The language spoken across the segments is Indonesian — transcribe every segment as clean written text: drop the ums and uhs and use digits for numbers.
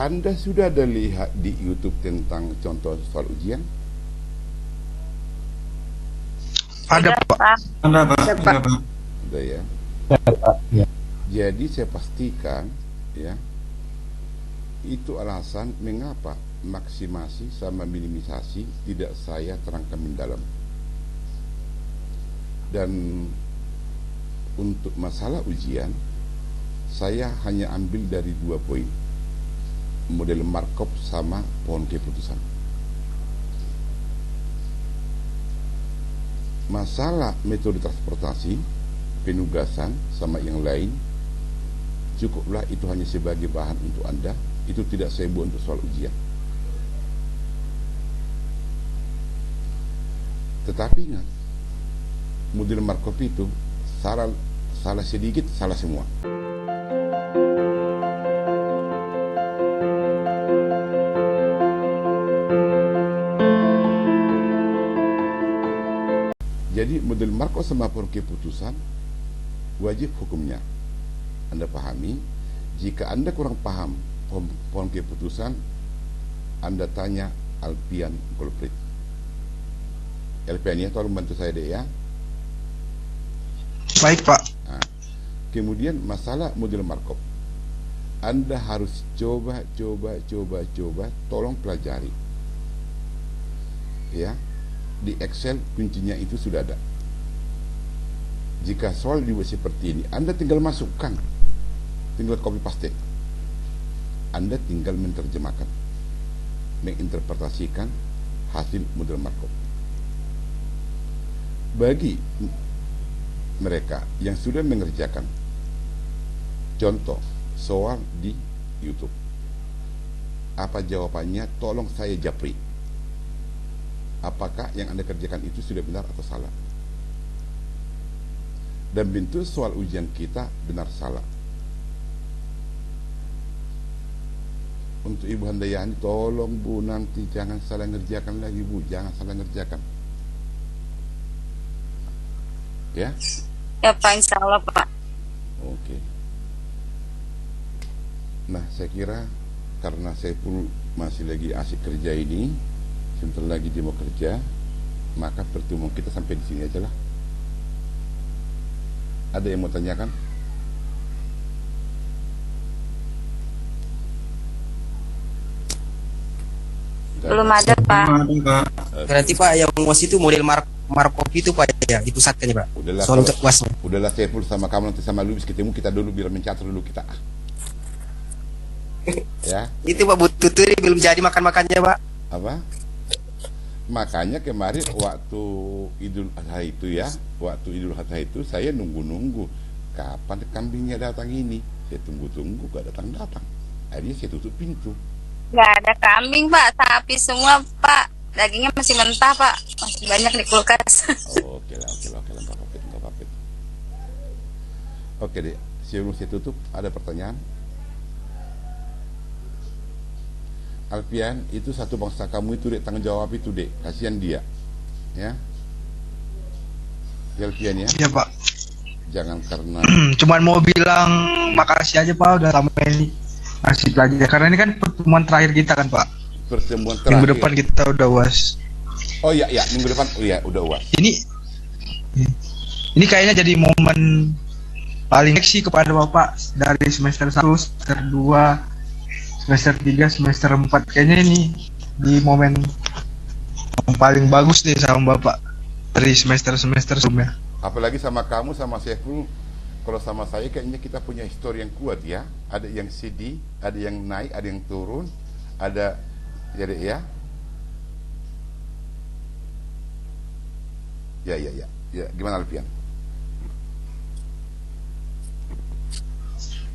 Anda sudah ada lihat di YouTube tentang contoh soal ujian? Ada Udah, Pak. Pak. Ada Pak, Udah, ada Pak. Pak. Udah ya. Ya. Jadi saya pastikan ya, itu alasan mengapa maksimasi sama minimisasi tidak saya terangkan mendalam. Dan untuk masalah ujian, saya hanya ambil dari 2 poin, model Markov sama pohon keputusan. Masalah metode transportasi, penugasan sama yang lain, cukuplah itu hanya sebagai bahan untuk Anda. Itu tidak saya buat untuk soal ujian. Tetapi ingat, model Markov itu salah sedikit, salah semua. Jadi model Markov sama pohon keputusan wajib hukumnya Anda pahami. Jika Anda kurang paham pohon keputusan, Anda tanya Alpian Golprit. Alpian ya, tolong bantu saya deh ya. Baik Pak. Nah, kemudian masalah model Markov, Anda harus coba, tolong pelajari ya. Di Excel kuncinya itu sudah ada. Jika soal dibuat seperti ini, Anda tinggal masukkan, tinggal copy paste. Anda tinggal menerjemahkan, menginterpretasikan hasil model Markov. Bagi mereka yang sudah mengerjakan contoh soal di YouTube, apa jawabannya? Tolong saya japri. Apakah yang Anda kerjakan itu sudah benar atau salah? Dan bentuk soal ujian kita benar salah. Untuk Ibu Handayani, tolong Bu, nanti jangan salah ngerjakan lagi Bu, jangan salah ngerjakan. Ya? Ya Pak, insya Allah Pak. Oke. Nah, saya kira karena saya pun masih lagi asik kerja ini, sebentar lagi dia mau kerja, maka pertemuan kita sampai di sini aja lah. Ada yang mau tanyakan? Belum ada Pak. Ada Pak. Berarti Pak yang UAS itu model Markov itu Pak ya, dipusatkan ya Pak. Udahlah, Soal untuk UAS. udahlah, saya pun sama kamu nanti sama Lubis ketemu kita dulu biar mencatat dulu kita. Ya, Itu Pak Bututuri belum jadi makan-makannya Pak. apa? Makanya kemarin waktu Idul Adha itu ya, waktu Idul Adha itu saya nunggu-nunggu kapan kambingnya datang ini. Saya tunggu-tunggu gak datang-datang. Akhirnya saya tutup pintu. Nggak ada kambing Pak, sapi semua Pak. Dagingnya masih mentah Pak, masih banyak di kulkas. Oke lah, nggak apa-apa. Oke deh, sebelum saya tutup, ada pertanyaan? Alpian, itu satu bangsa kamu itu dek, tanggung jawab itu dek, kasihan dia, ya. Ya, Alpian ya, Iya Pak. jangan karena Cuman mau bilang makasih aja Pak udah lama ini ngasih pelajaran. Karena ini kan pertemuan terakhir kita kan Pak. pertemuan Minggu terakhir. depan kita udah UAS. Oh iya, minggu depan, oh iya, udah UAS. Ini kayaknya jadi momen paling sih kepada Bapak dari semester 1, semester 2, semester 3, semester 4. Kayaknya ini di momen yang paling bagus deh sama Bapak dari semester-semester sebelumnya. Apalagi sama kamu, sama Syekhul. Kalau sama saya kayaknya kita punya histori yang kuat ya. Ada yang sedih, ada yang naik, ada yang turun, ada jadi ya. Ya, gimana Alfian?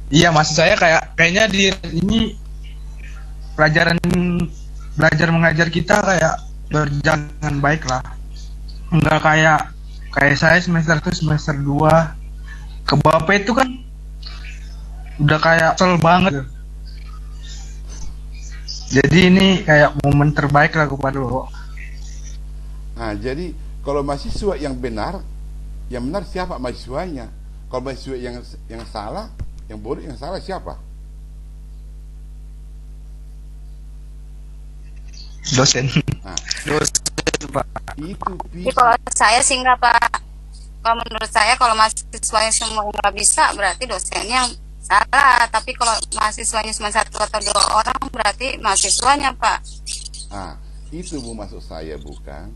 Iya, maksud saya kayaknya di ini pelajaran belajar mengajar kita kayak berjalan dengan baik lah. Enggak kayak saya semester 1, semester 2 ke Bapak itu kan udah kayak kesel banget. Jadi ini kayak momen terbaik lah kepada Bapak. Nah, jadi kalau mahasiswa yang benar siapa mahasiswanya? Kalau mahasiswa yang salah, yang bodoh, yang salah siapa? dosen. Nah, Dosen, Pak. itu Tapi bisa. kalau saya sih enggak Pak. Kalau menurut saya kalau mahasiswanya semua nggak bisa berarti dosennya yang salah. Tapi kalau mahasiswanya cuma satu atau dua orang berarti mahasiswanya Pak. Ah, itu Bu maksud saya, bukan.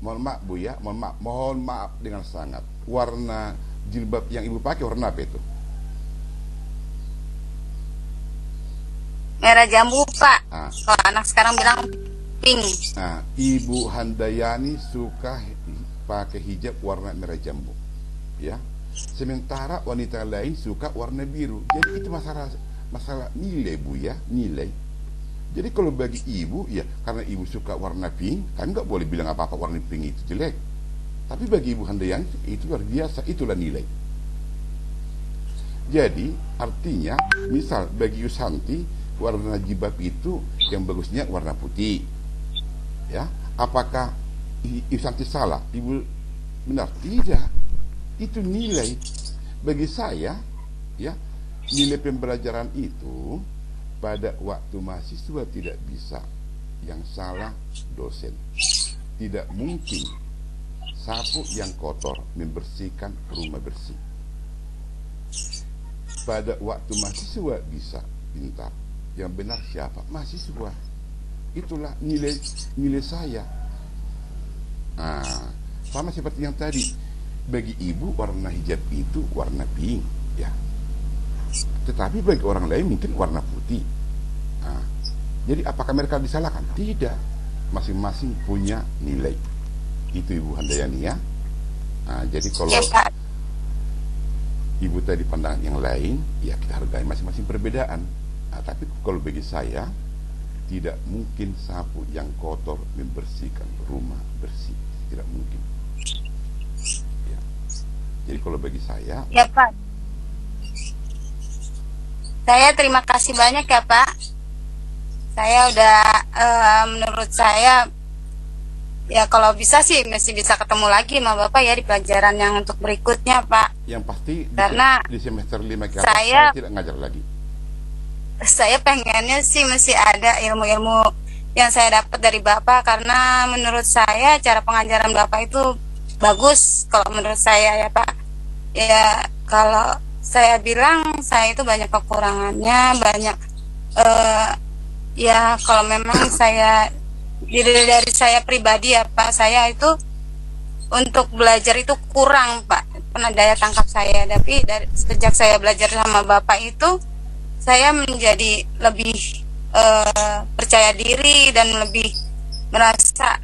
Mohon maaf Bu ya, mohon maaf dengan sangat. Warna jilbab yang Ibu pakai warna apa itu? Merah jambu Pak. Ah, Kalau anak sekarang bilang pink. nah, Ibu Handayani suka pakai hijab warna merah jambu, ya. Sementara wanita lain suka warna biru. Jadi itu masalah nilai Bu ya, nilai. Jadi kalau bagi ibu ya, karena ibu suka warna pink, kan nggak boleh bilang apa-apa warna pink itu jelek. Tapi bagi Ibu Handayani itu luar biasa, itulah nilai. Jadi artinya, misal bagi Yusanti warna jilbab itu yang bagusnya warna putih, ya. Apakah Yusanti salah? Ibu benar? Tidak. Itu nilai. Bagi saya, ya, nilai pembelajaran itu pada waktu mahasiswa tidak bisa. Yang salah dosen. Tidak mungkin sapu yang kotor membersihkan rumah bersih. Pada waktu mahasiswa bisa pintar. Yang benar siapa? Mahasiswa. Itulah nilai saya. Nah, sama seperti yang tadi. Bagi ibu warna hijab itu warna pink, ya. Tetapi bagi orang lain mungkin warna putih. Nah, jadi apakah mereka disalahkan? Tidak. Masing-masing punya nilai. Itu Ibu Handayani ya. Nah, jadi kalau Ya Pak. ibu tadi pandangan yang lain, ya kita hargai masing-masing perbedaan. Nah, tapi kalau bagi saya, tidak mungkin sapu yang kotor membersihkan rumah bersih. Tidak mungkin. Ya. Jadi kalau bagi saya, Ya Pak. Saya terima kasih banyak ya Pak. Saya udah menurut saya ya kalau bisa sih masih bisa ketemu lagi sama Bapak ya di pelajaran yang untuk berikutnya Pak. yang pasti Karena di semester 5 ke atas saya- saya tidak ngajar lagi. Saya pengennya sih masih ada ilmu-ilmu yang saya dapat dari Bapak karena menurut saya cara pengajaran Bapak itu bagus kalau menurut saya ya Pak. Ya kalau saya bilang saya itu banyak kekurangannya, banyak ya kalau memang saya dari saya pribadi ya Pak, saya itu untuk belajar itu kurang Pak, daya tangkap saya. Tapi sejak saya belajar sama Bapak itu saya menjadi lebih percaya diri dan lebih merasa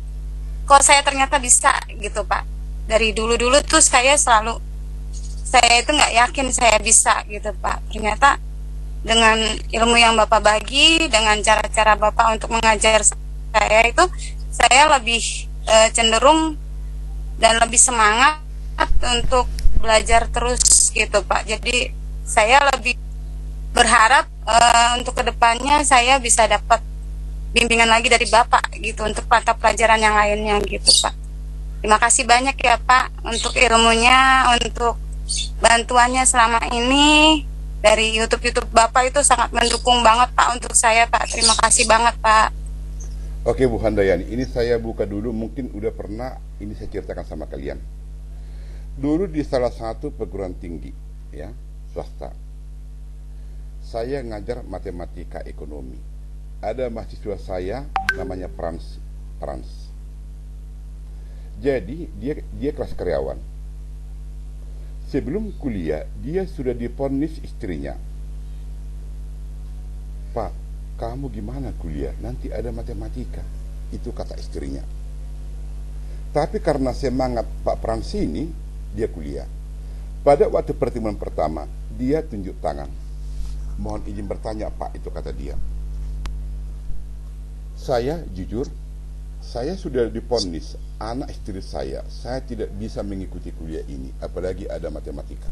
kok saya ternyata bisa gitu Pak. Dari dulu-dulu tuh saya itu nggak yakin saya bisa gitu Pak. Ternyata dengan ilmu yang Bapak bagi, dengan cara-cara Bapak untuk mengajar saya itu, saya lebih cenderung dan lebih semangat untuk belajar terus gitu Pak. Jadi saya lebih berharap untuk kedepannya saya bisa dapat bimbingan lagi dari Bapak gitu untuk mata pelajaran yang lainnya gitu Pak. Terima kasih banyak ya Pak untuk ilmunya, untuk bantuannya selama ini dari YouTube Bapak itu sangat mendukung banget Pak untuk saya Pak. Terima kasih banget Pak. Oke Bu Handayani, ini saya buka dulu, mungkin udah pernah ini saya ceritakan sama kalian. Dulu di salah satu perguruan tinggi, ya, swasta, saya ngajar matematika ekonomi. Ada mahasiswa saya namanya Frans. Jadi dia kelas karyawan. Sebelum kuliah dia sudah divonis istrinya, "Pak, kamu gimana kuliah? Nanti ada matematika." Itu kata istrinya. Tapi karena semangat Pak Frans ini, dia kuliah. Pada waktu pertemuan pertama, dia tunjuk tangan. "Mohon izin bertanya Pak," itu kata dia. "Saya jujur, saya sudah divonis anak istri saya tidak bisa mengikuti kuliah ini, apalagi ada matematika.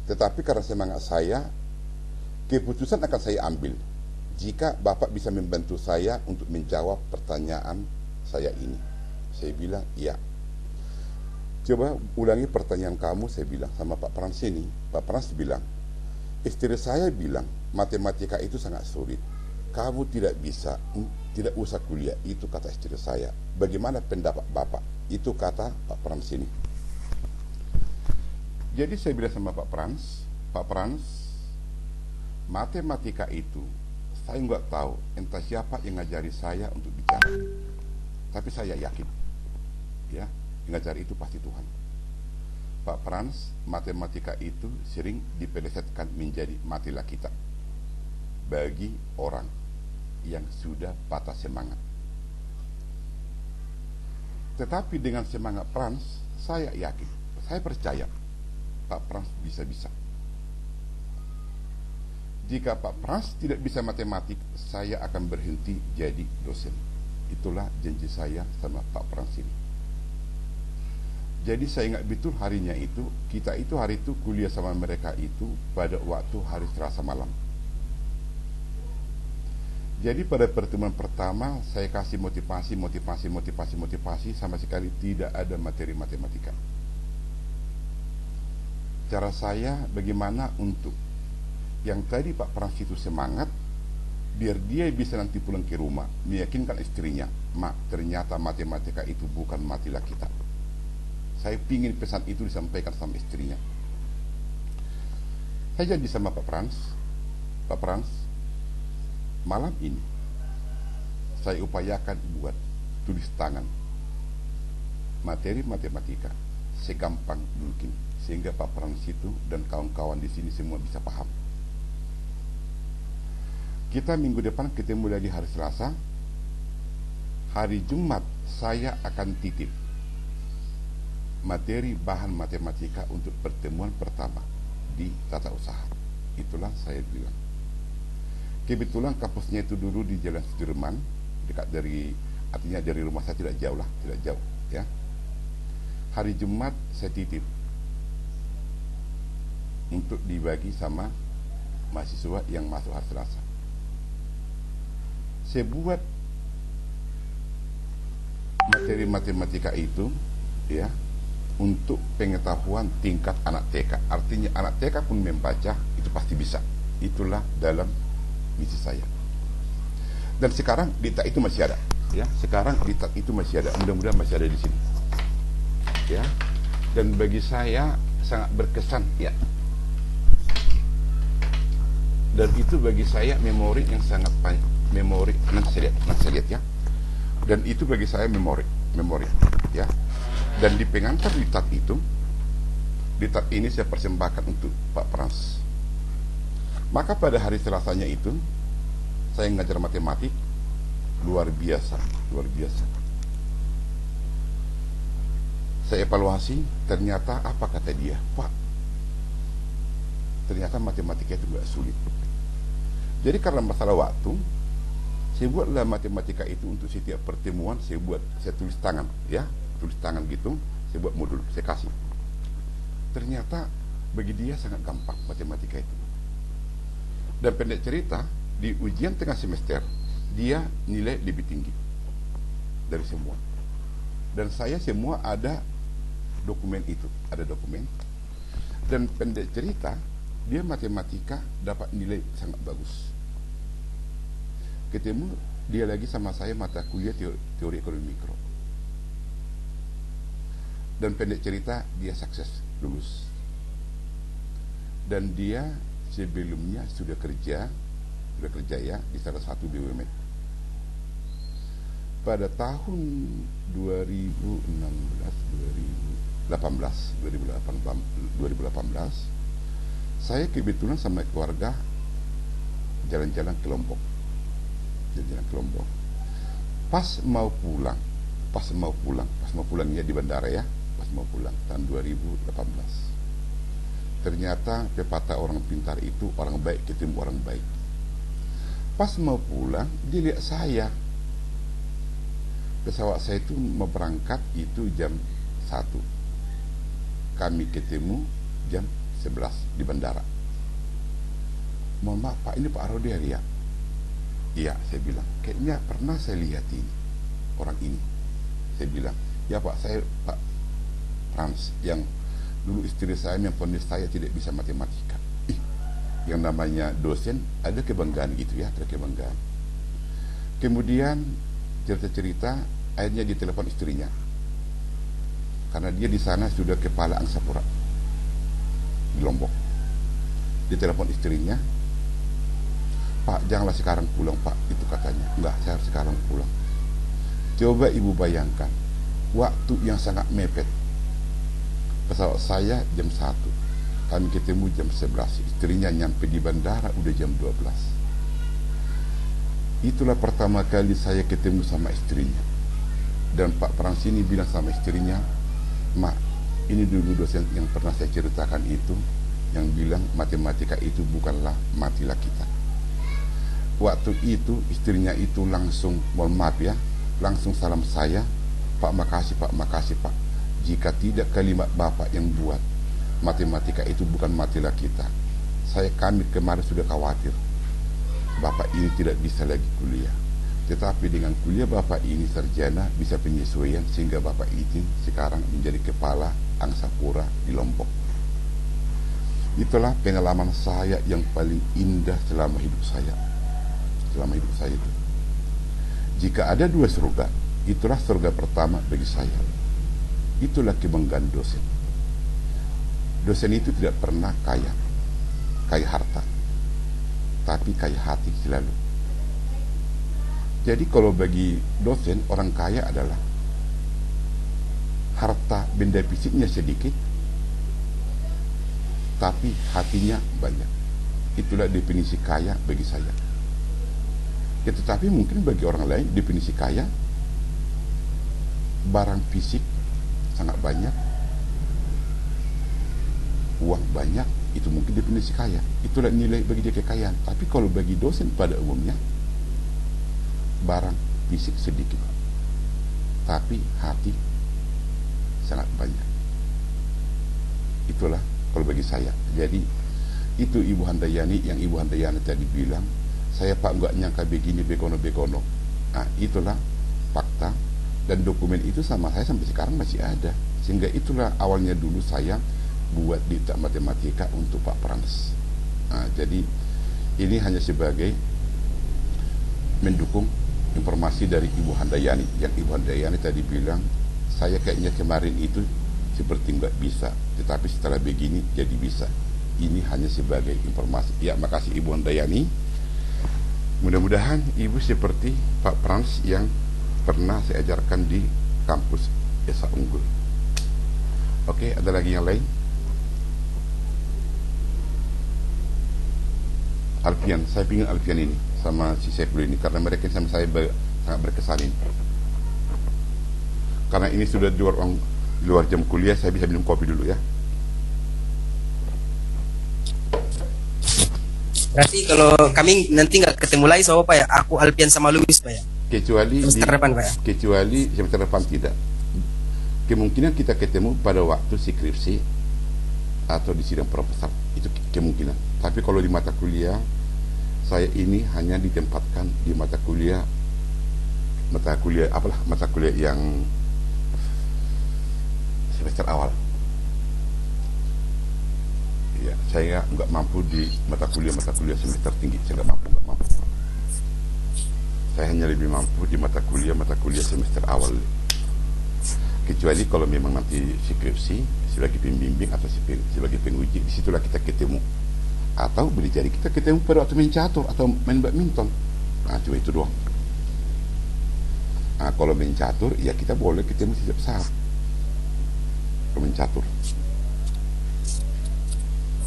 Tetapi karena semangat saya, keputusan akan saya ambil jika Bapak bisa membantu saya untuk menjawab pertanyaan saya ini." Saya bilang, "Iya." "Coba ulangi pertanyaan kamu," saya bilang sama Pak Frans ini. Pak Frans bilang, "Istri saya bilang matematika itu sangat sulit. kamu tidak bisa, tidak usah kuliah, itu kata istri saya. Bagaimana pendapat bapak? Itu kata Pak Frans ini. Jadi saya bilang sama Pak Frans, matematika itu saya nggak tahu entah siapa yang ngajari saya untuk bicara, tapi saya yakin, ya, yang ngajari itu pasti Tuhan. Pak Frans, matematika itu sering dipelesetkan menjadi matilah kita bagi orang yang sudah patah semangat. Tetapi dengan semangat Frans, saya yakin, saya percaya Pak Frans bisa-bisa. Jika Pak Frans tidak bisa matematik, saya akan berhenti jadi dosen. Itulah janji saya sama Pak Frans ini. Jadi saya ingat betul harinya itu, kita itu hari itu kuliah sama mereka itu pada waktu hari Selasa malam. Jadi pada pertemuan pertama saya kasih motivasi, sama sekali tidak ada materi matematika. Cara saya bagaimana untuk yang tadi Pak Frans itu semangat, biar dia bisa nanti pulang ke rumah meyakinkan istrinya, mak, ternyata matematika itu bukan matilah kita. Saya pingin pesan itu disampaikan sama istrinya. Saya janji sama Pak Frans, malam ini saya upayakan buat tulis tangan materi matematika segampang mungkin, sehingga Pak Frans itu dan kawan-kawan di sini semua bisa paham. Kita minggu depan ketemu lagi hari Selasa. Hari Jumat saya akan titip materi bahan matematika untuk pertemuan pertama di tata usaha. Itulah saya bilang. Kebetulan kampusnya itu dulu di Jalan Sudirman, dekat dari, artinya dari rumah saya tidak jauh lah, tidak jauh, ya. Hari Jumat saya titip untuk dibagi sama mahasiswa yang masuk hari Selasa. Saya buat materi matematika itu, ya, untuk pengetahuan tingkat anak TK. Artinya anak TK pun membaca itu pasti bisa. Itulah dalam misi saya. Dan sekarang diktat itu masih ada, ya. Sekarang diktat itu masih ada. Mudah-mudahan masih ada di sini, ya. Dan bagi saya sangat berkesan, ya. Dan itu bagi saya memori yang sangat banyak. Memori, nanti saya lihat, ya. Dan itu bagi saya memori, ya. Dan di pengantar diktat itu, diktat ini saya persembahkan untuk Pak Frans. Maka pada hari Selasanya itu saya ngajar matematik luar biasa. Saya evaluasi, ternyata apa kata dia, Pak, ternyata matematika itu gak sulit. Jadi karena masalah waktu, saya buatlah matematika itu untuk setiap pertemuan saya tulis tangan, ya, tulis tangan gitu, saya buat modul, saya kasih. Ternyata bagi dia sangat gampang matematika itu. Dan pendek cerita, di ujian tengah semester dia nilai lebih tinggi dari semua. Dan saya semua ada dokumen itu, ada dokumen. Dan pendek cerita, dia matematika dapat nilai sangat bagus. Ketemu dia lagi sama saya mata kuliah teori ekonomi mikro. Dan pendek cerita dia sukses, lulus. Dan dia sebelumnya sudah kerja ya di salah satu BUMN. Pada tahun 2018 saya kebetulan sama keluarga jalan-jalan ke Lombok. Pas mau pulangnya di bandara, ya, pas mau pulang tahun 2018. Ternyata pepatah orang pintar itu orang baik ketemu orang baik. Pas mau pulang dia lihat saya. Pesawat saya itu mau berangkat itu jam 1. Kami ketemu jam 11 di bandara. Mohon maaf Pak, ini Pak Arodi ya? Iya, saya bilang, kayaknya pernah saya lihat ini, orang ini. Saya bilang, ya Pak, saya Pak Frans, yang dulu istri saya memvonis saya tidak bisa matematika. Yang namanya dosen ada kebanggaan gitu, ya, ada kebanggaan. Kemudian cerita-cerita, akhirnya ditelepon istrinya, karena dia di sana sudah kepala Angsa Pura di Lombok. Ditelepon istrinya, "Pak, janganlah sekarang pulang, Pak," itu katanya. "Enggak, saya harus sekarang pulang." Coba ibu bayangkan, waktu yang sangat mepet. Pesawat saya jam 1, kami ketemu jam 11, istrinya nyampe di bandara udah jam 12. Itulah pertama kali saya ketemu sama istrinya. Dan Pak Pransini bilang sama istrinya, "Mak, ini dulu dosen yang pernah saya ceritakan itu, yang bilang matematika itu bukanlah matilah kita." Waktu itu istrinya itu langsung, mohon maaf ya, langsung salam saya, "Pak, makasih Pak, makasih Pak. Jika tidak kalimat Bapak yang buat matematika itu bukan matilah kita, kami kemarin sudah khawatir Bapak ini tidak bisa lagi kuliah. Tetapi dengan kuliah Bapak ini sarjana, bisa penyesuaian, sehingga Bapak ini sekarang menjadi kepala Angsa Pura di Lombok." Itulah pengalaman saya yang paling indah selama hidup saya. Selama hidup saya itu, jika ada dua surga, itulah surga pertama bagi saya. Itulah kebanggaan dosen. Dosen itu tidak pernah kaya harta, tapi kaya hati selalu. Jadi kalau bagi dosen, orang kaya adalah harta benda fisiknya sedikit, tapi hatinya banyak. Itulah definisi kaya bagi saya. Ya, tetapi mungkin bagi orang lain definisi kaya, barang fisik sangat banyak, uang banyak, itu mungkin definisi kaya. Itulah nilai bagi dia kekayaan. Tapi kalau bagi dosen pada umumnya, barang fisik sedikit, tapi hati sangat banyak. Itulah kalau bagi saya. Jadi itu Ibu Handayani, yang Ibu Handayani tadi bilang, "Saya Pak nggak nyangka begini, begono-begono." Nah, itulah fakta, dan dokumen itu sama saya sampai sekarang masih ada. Sehingga itulah awalnya dulu saya buat diktat matematika untuk Pak Frans. Nah, jadi ini hanya sebagai mendukung informasi dari Ibu Handayani, yang Ibu Handayani tadi bilang, "Saya kayaknya kemarin itu seperti nggak bisa, tetapi setelah begini jadi bisa." Ini hanya sebagai informasi. Ya, makasih Ibu Handayani. Mudah-mudahan Ibu seperti Pak Frans yang pernah saya ajarkan di kampus Esa Unggul. Oke, ada lagi yang lain? Alfian, saya pingin Alfian ini sama si Saiful ini, karena mereka sama saya sangat berkesan ini. Karena ini sudah di luar jam kuliah, saya bisa minum kopi dulu ya. Berarti kalau kami nanti nggak ketemu lagi sama Pak ya, aku Alpian sama Luis Pak ya. Kecuali semester depan Pak ya. Kecuali semester depan tidak. Kemungkinan kita ketemu pada waktu skripsi atau di sidang proposal, itu kemungkinan. Tapi kalau di mata kuliah, saya ini hanya ditempatkan di mata kuliah yang semester awal. Ya, saya nggak mampu di mata kuliah semester tinggi, saya nggak mampu. Saya hanya lebih mampu di mata kuliah semester awal. Kecuali kalau memang nanti skripsi sebagai pembimbing atau sebagai penguji, disitulah kita ketemu. Atau boleh jadi kita ketemu pada waktu main catur atau main badminton. Nah, cuma itu doang. Nah, kalau main catur, ya kita boleh ketemu setiap saat. Kalau main catur.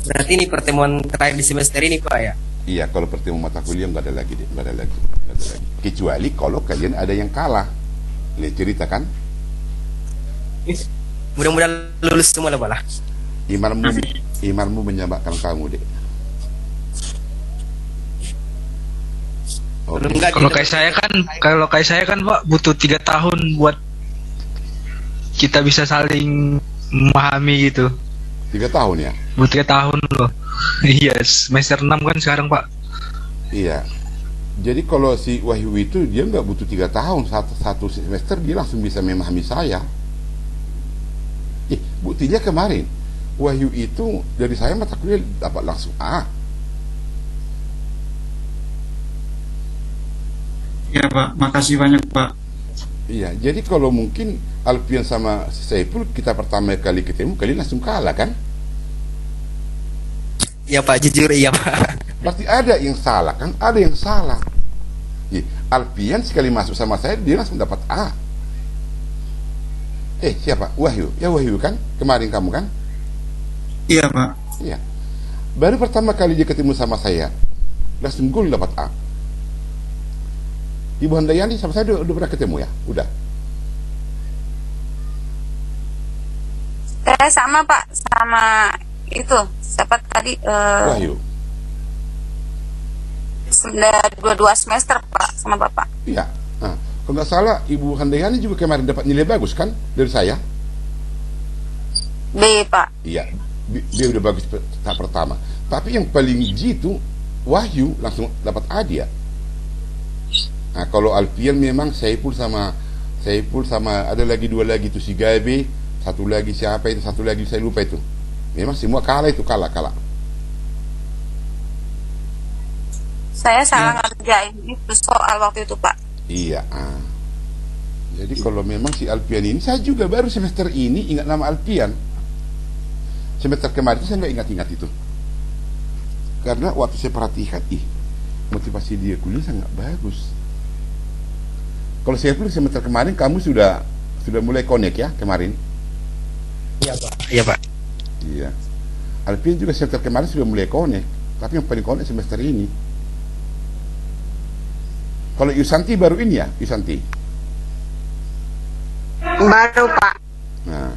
Berarti ini pertemuan terakhir di semester ini Pak ya? Iya, kalau pertemuan mata kuliah nggak ada lagi. Kecuali kalau kalian ada yang kalah. Ini cerita kan? Mudah-mudahan lulus semua lah Pak lah. Imanmu menyamakan kamu, Dek. Okay. Kalau kayak saya kan Pak butuh 3 tahun buat kita bisa saling memahami gitu. 3 tahun ya? Butuh 3 tahun loh. Iya, semester 6 kan sekarang Pak. Iya. Jadi kalau si Wahyu itu dia nggak butuh 3 tahun, satu semester dia langsung bisa memahami saya. Buktinya kemarin Wahyu itu dari saya mata kuliah dapat langsung A. Ya Pak, makasih banyak Pak. Iya, jadi kalau mungkin Alfian sama Saiful kita pertama kali ketemu, kalian langsung kalah kan? Iya Pak, jujur iya Pak. Pasti ada yang salah kan? Ada yang salah. Iya, Alfian sekali masuk sama saya, dia langsung dapat A. Siapa? Wahyu. Ya Wahyu kan? Kemarin kamu kan? Iya Pak. Iya. Baru pertama kali dia ketemu sama saya, langsung gol dapat A. Ibu Handayani sama saya udah pernah ketemu ya? Udah. Saya sama Pak, sama itu siapa tadi Wahyu. sudah dua semester Pak sama Bapak. Iya. Nah, kalau nggak salah Ibu Handayani juga kemarin dapat nilai bagus kan dari saya? B Pak. Iya. Dia udah bagus tahap pertama. Tapi yang paling jitu Wahyu langsung dapat A dia. Nah, kalau Alfian memang Saiful sama ada lagi dua lagi itu si Gabe, satu lagi siapa itu, satu lagi saya lupa itu. Memang semua kalah itu, kalah. Saya salah ngerjain itu soal waktu itu Pak. Iya. Jadi kalau memang si Alfian ini, saya juga baru semester ini ingat nama Alfian. Semester kemarin saya nggak ingat itu. Karena waktu saya perhatikan, motivasi dia kuliah sangat bagus. Kalau saya pun semester kemarin kamu sudah mulai connect ya kemarin. Iya Pak. Iya Pak. Iya. Alfian juga semester kemarin sudah mulai connect, tapi yang paling connect semester ini. Kalau Yusanti baru ini ya, Yusanti. Baru Pak. Nah,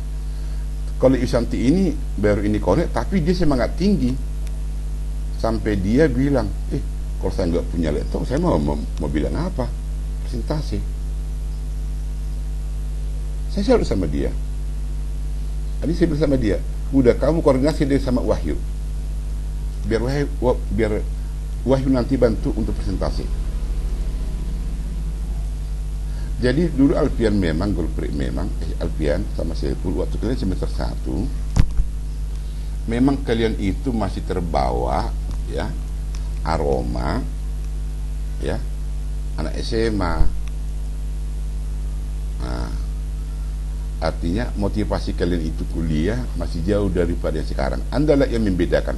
kalau Yusanti ini baru ini connect, tapi dia semangat tinggi. Sampai dia bilang, kalau saya nggak punya laptop, saya mau bilang apa? Presentasi. Saya selalu sama dia. Tadi saya bilang sama dia, udah kamu koordinasi deh sama Wahyu. Biar Wahyu nanti bantu untuk presentasi. Jadi dulu Alfian memang Alfian sama Saiful waktu kalian semester 1 memang kalian itu masih terbawa ya aroma ya anak SMA. Nah, artinya motivasi kalian itu kuliah masih jauh daripada yang sekarang. Anda lah yang membedakan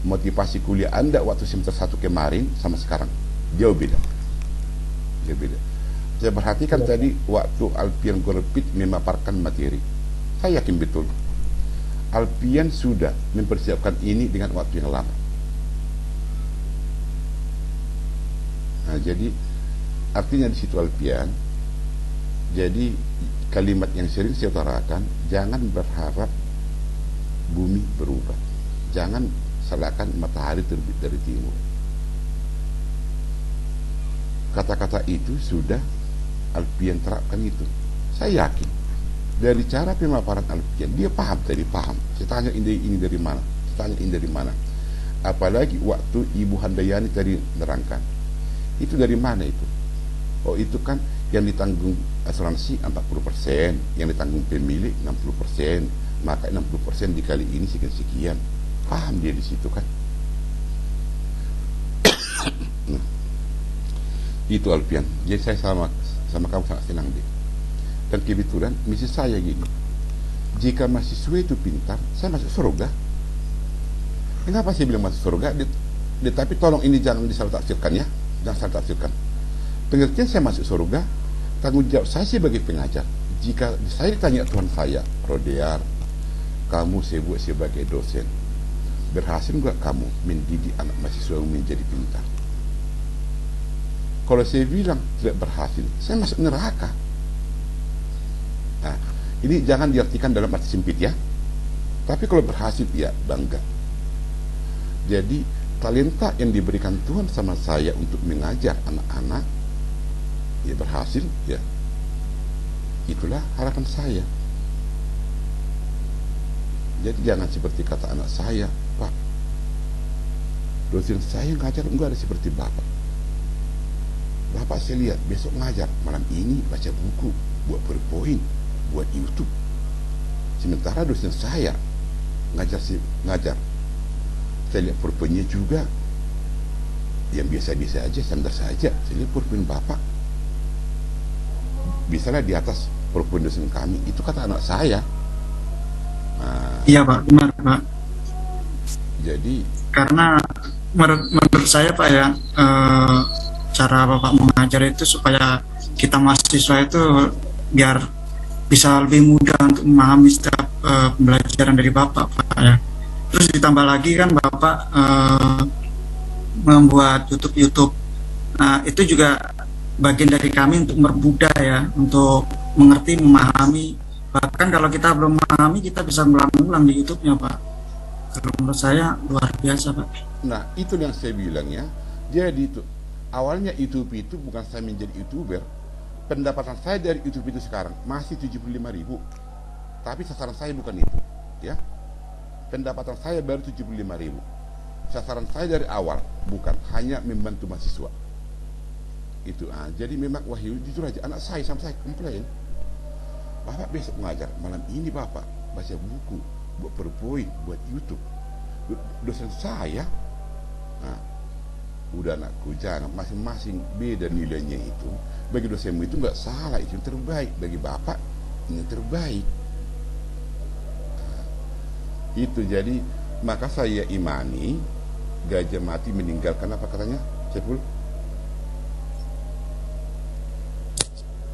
motivasi kuliah Anda waktu semester 1 kemarin sama sekarang. Jauh beda. Saya perhatikan tadi waktu Alfian Gorpit memaparkan materi, saya yakin betul Alfian sudah mempersiapkan ini dengan waktu yang lama. Nah, jadi artinya di situ Alfian, jadi kalimat yang sering saya utarakan, jangan berharap bumi berubah, jangan salahkan matahari terbit dari timur. Kata-kata itu sudah Alfian terapkan itu. Saya yakin dari cara pemaparan Alfian dia paham. Saya tanya ini dari mana? Apalagi waktu Ibu Handayani tadi nerangkan, itu dari mana itu? Oh, itu kan yang ditanggung asuransi 40%, yang ditanggung pemilik 60%, maka 60% dikali ini sekian. Paham dia di situ kan? Nah, itu Alfian. Jadi saya sama kamu sangat senang deh. Dan kebetulan misi saya gini, jika mahasiswa itu pintar, saya masuk surga. Kenapa saya bilang masuk surga? Tapi tolong ini jangan disalah tafsirkan ya, jangan salah tafsirkan. Pengertian saya masuk surga, tanggung jawab saya sebagai pengajar. Jika saya ditanya Tuhan saya, Rodear, kamu buat sebagai dosen, berhasil nggak kamu mendidik anak mahasiswa menjadi pintar? Kalau saya bilang tidak berhasil, saya masuk neraka. Nah, ini jangan diartikan dalam arti sempit ya. Tapi kalau berhasil, ya bangga. Jadi talenta yang diberikan Tuhan sama saya untuk mengajar anak-anak, ya berhasil, ya itulah harapan saya. Jadi jangan seperti kata anak saya, Pak, dosen saya ngajar enggak ada seperti Bapak. Bapak saya lihat besok ngajar, malam ini baca buku, buat PowerPoint, buat YouTube. Sementara dosen saya ngajar, saya lihat PowerPointnya juga yang biasa-biasa aja, standar saja. Saya lihat PowerPoint Bapak bisalah di atas rekomendasi kami, itu kata anak saya. Nah, Iya Pak, benar Pak. jadi Karena menurut saya Pak ya, cara Bapak mengajar itu supaya kita mahasiswa itu biar bisa lebih mudah untuk memahami setiap pembelajaran dari Bapak Pak ya. Terus ditambah lagi kan Bapak membuat YouTube. Nah, itu juga bagian dari kami untuk mempermudah ya, untuk mengerti, memahami. Bahkan kalau kita belum memahami, kita bisa ngulang-ulang di YouTube-nya Pak. Kalau menurut saya luar biasa Pak. nah itu yang saya bilang ya. Jadi itu awalnya YouTube itu bukan saya menjadi YouTuber. Pendapatan saya dari YouTube itu sekarang masih 75.000. Tapi sasaran saya bukan itu, ya. Pendapatan saya baru 75.000. Sasaran saya dari awal bukan hanya membantu mahasiswa. Itu jadi memang Wahyu jujur aja anak saya sama saya komplain. Bapak besok mengajar, malam ini Bapak baca buku, buat PowerPoint, buat YouTube. Dosen saya, nah, udah anakku jangan, masing-masing beda nilainya itu. Bagi dosenmu itu nggak salah, itu yang terbaik. Bagi Bapak ini yang terbaik. Itu jadi maka saya imani Gajah Mati meninggalkan apa katanya, Cepul?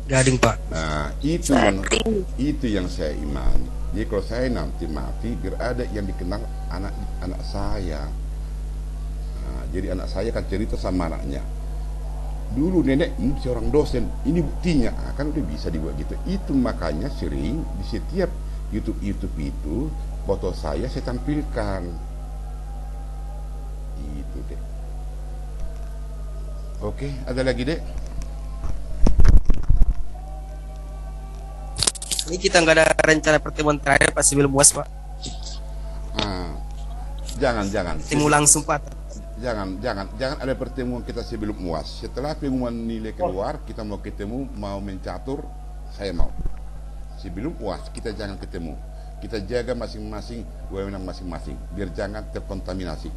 Gading Pak. Nah, itu yang saya imani. Jadi kalau saya nanti mati, biar ada yang dikenal anak saya. Nah, jadi anak saya kan cerita sama anaknya. Dulu nenekmu seorang dosen, ini buktinya. Nah, kan udah bisa dibuat gitu. Itu makanya sering di setiap YouTube itu foto saya tampilkan. Itu deh. Oke, ada lagi dek? Ini kita nggak ada rencana pertemuan terakhir Pak sebelum UAS Pak. Ah, jangan. Ketemu langsung Pak. Jangan ada pertemuan kita sebelum UAS. Setelah pengumuman nilai keluar, kita mau ketemu, mau mencatur, saya mau. Sebelum UAS kita jangan ketemu. Kita jaga masing-masing wewenang masing-masing, biar jangan terkontaminasi.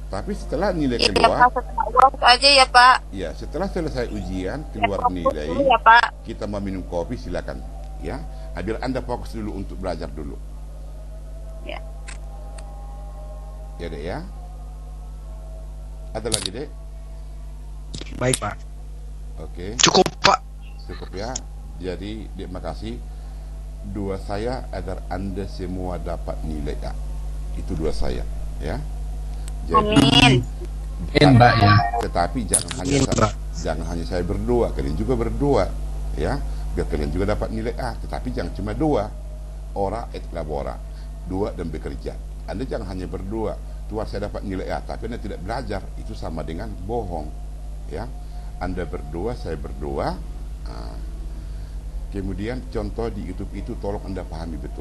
Tapi setelah nilai Iya keluar, Pak, setelah UAS aja ya Pak. ya setelah selesai ujian keluar nilai, Ya Pak. kita mau minum kopi silakan, ya. Biar Anda fokus dulu untuk belajar dulu. Ya. Ya dek ya. Ada lagi dek? Baik Pak. Oke. Cukup Pak. Cukup ya. Jadi terima kasih. Doa saya agar Anda semua dapat nilai A. Itu doa saya, ya. Jadi, Amin. Mbak ya. tetapi Amin, Pak. jangan hanya saya berdoa, kalian juga berdoa, ya. Biar kalian juga dapat nilai A. Tetapi jangan cuma doa. Ora et labora. Doa dan bekerja. Anda jangan hanya berdoa, Tuhan saya dapat nilai A, tapi Anda tidak belajar, itu sama dengan bohong, ya. Anda berdoa, saya berdoa. Kemudian contoh di YouTube itu tolong Anda pahami betul.